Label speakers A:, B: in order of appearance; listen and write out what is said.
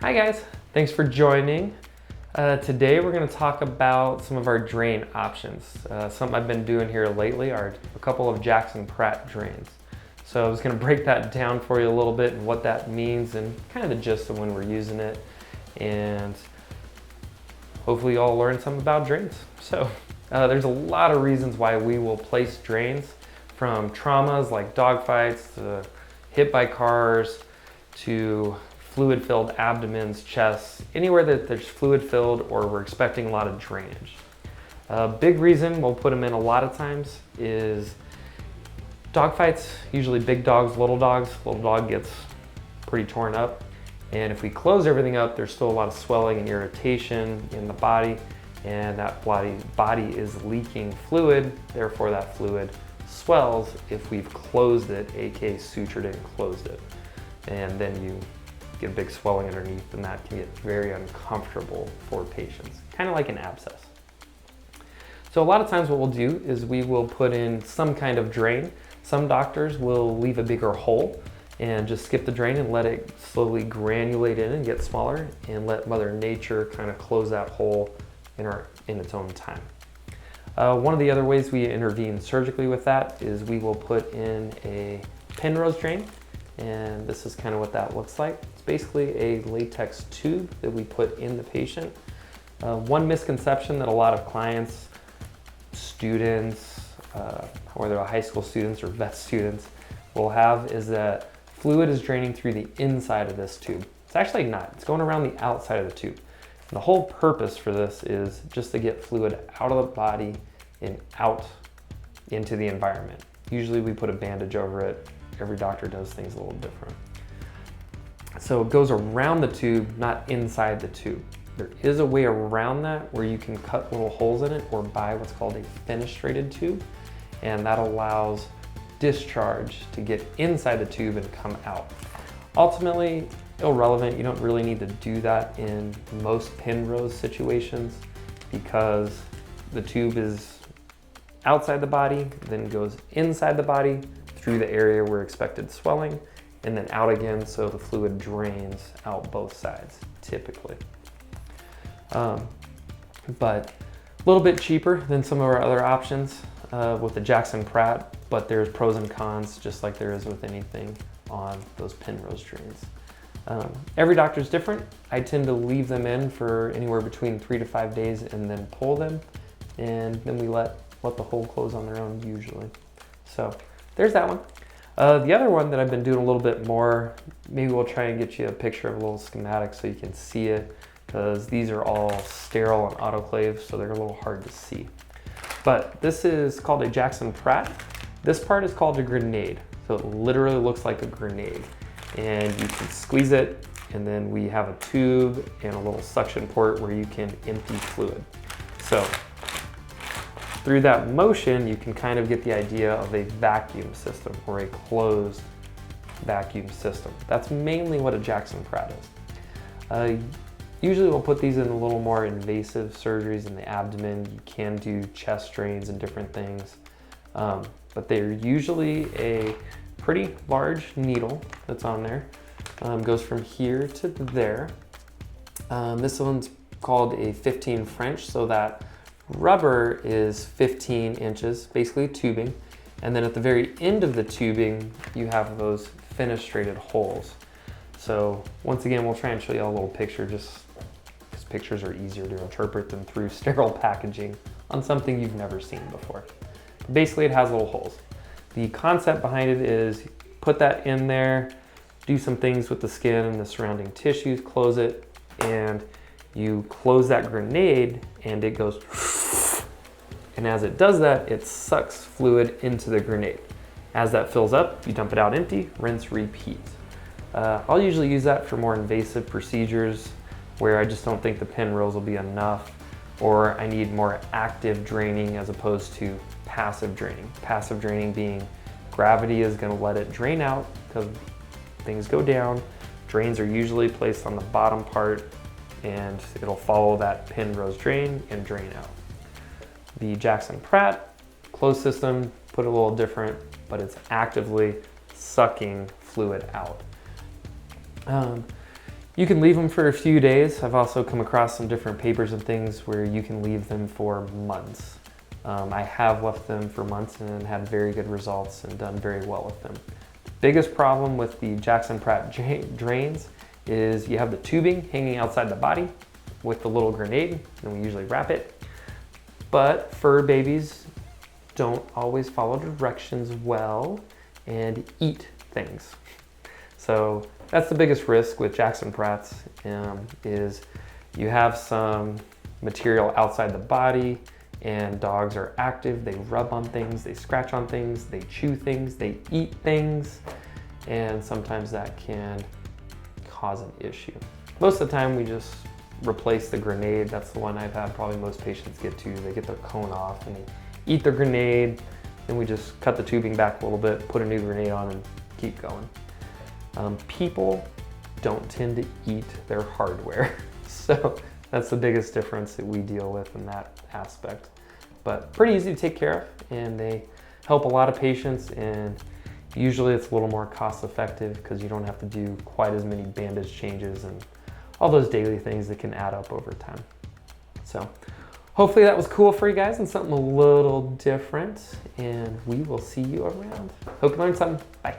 A: Hi guys, thanks for joining. Today we're going to talk about some of our drain options. Something I've been doing here lately are a couple of Jackson-Pratt drains. So I was going to break that down for you a little bit and what that means and kind of the gist of when we're using it, and hopefully you all learn something about drains. So there's a lot of reasons why we will place drains, from traumas like dog fights to hit by cars to fluid-filled abdomens, chests, anywhere that there's fluid-filled or we're expecting a lot of drainage. A big reason we'll put them in a lot of times is dog fights, usually big dogs, little dogs. Little dog gets pretty torn up. And if we close everything up, there's still a lot of swelling and irritation in the body, and that body is leaking fluid, therefore that fluid swells if we've closed it, aka sutured it and closed it. And then you get a big swelling underneath, and that can get very uncomfortable for patients, kind of like an abscess. So a lot of times what we'll do is we will put in some kind of drain. Some doctors will leave a bigger hole and just skip the drain and let it slowly granulate in and get smaller, and let Mother Nature kind of close that hole in its own time. One of the other ways we intervene surgically with that is we will put in a Penrose drain, and this is kind of what that looks like. It's basically a latex tube that we put in the patient. One misconception that a lot of clients, students, whether high school students or vet students will have, is that fluid is draining through the inside of this tube. It's actually not. It's going around the outside of the tube. And the whole purpose for this is just to get fluid out of the body and out into the environment. Usually we put a bandage over it. Every doctor does things a little different. So it goes around the tube, not inside the tube. There is a way around that where you can cut little holes in it or buy what's called a fenestrated tube, and that allows discharge to get inside the tube and come out. Ultimately, irrelevant. You don't really need to do that in most Penrose situations, because the tube is outside the body, then goes inside the body through the area where expected swelling, and then out again, so the fluid drains out both sides, typically. But a little bit cheaper than some of our other options with the Jackson-Pratt, but there's pros and cons, just like there is with anything on those Penrose drains. Every doctor's different. I tend to leave them in for anywhere between 3 to 5 days and then pull them, and then we let the hole close on their own usually. So there's that one. The other one that I've been doing a little bit more, maybe we'll try and get you a picture of a little schematic so you can see it, because these are all sterile and autoclaved, so they're a little hard to see. But this is called a Jackson-Pratt. This part is called a grenade. So it literally looks like a grenade. And you can squeeze it, and then we have a tube and a little suction port where you can empty fluid. So through that motion, you can kind of get the idea of a vacuum system, or a closed vacuum system. That's mainly what a Jackson-Pratt is. Usually we'll put these in a little more invasive surgeries in the abdomen. You can do chest drains and different things, but they're usually a pretty large needle that's on there. Goes from here to there. This one's called a 15 French, so that rubber is 15 inches, basically tubing. And then at the very end of the tubing, you have those fenestrated holes. So once again, we'll try and show you a little picture, just because pictures are easier to interpret than through sterile packaging on something you've never seen before. Basically, it has little holes. The concept behind it is put that in there, do some things with the skin and the surrounding tissues, close it, and you close that grenade and it goes, and as it does that, it sucks fluid into the grenade. As that fills up, you dump it out empty, rinse, repeat. I'll usually use that for more invasive procedures where I just don't think the Penrose will be enough, or I need more active draining as opposed to passive draining. Passive draining being gravity is going to let it drain out because things go down. Drains are usually placed on the bottom part, and it'll follow that Penrose drain and drain out. The Jackson-Pratt closed system, put it a little different, but it's actively sucking fluid out. You can leave them for a few days. I've also come across some different papers and things where you can leave them for months. I have left them for months and had very good results and done very well with them. The biggest problem with the Jackson-Pratt drains is you have the tubing hanging outside the body with the little grenade, and we usually wrap it. But fur babies don't always follow directions well and eat things. So that's the biggest risk with Jackson-Pratts, is you have some material outside the body and dogs are active, they rub on things, they scratch on things, they chew things, they eat things, and sometimes that can cause an issue. Most of the time we just replace the grenade. That's the one I've had probably most patients get to. They get their cone off and they eat their grenade, then we just cut the tubing back a little bit, put a new grenade on and keep going. People don't tend to eat their hardware. So that's the biggest difference that we deal with in that aspect. But pretty easy to take care of, and they help a lot of patients, and usually it's a little more cost effective because you don't have to do quite as many bandage changes and all those daily things that can add up over time. So hopefully that was cool for you guys and something a little different, and we will see you around. Hope you learned something. Bye.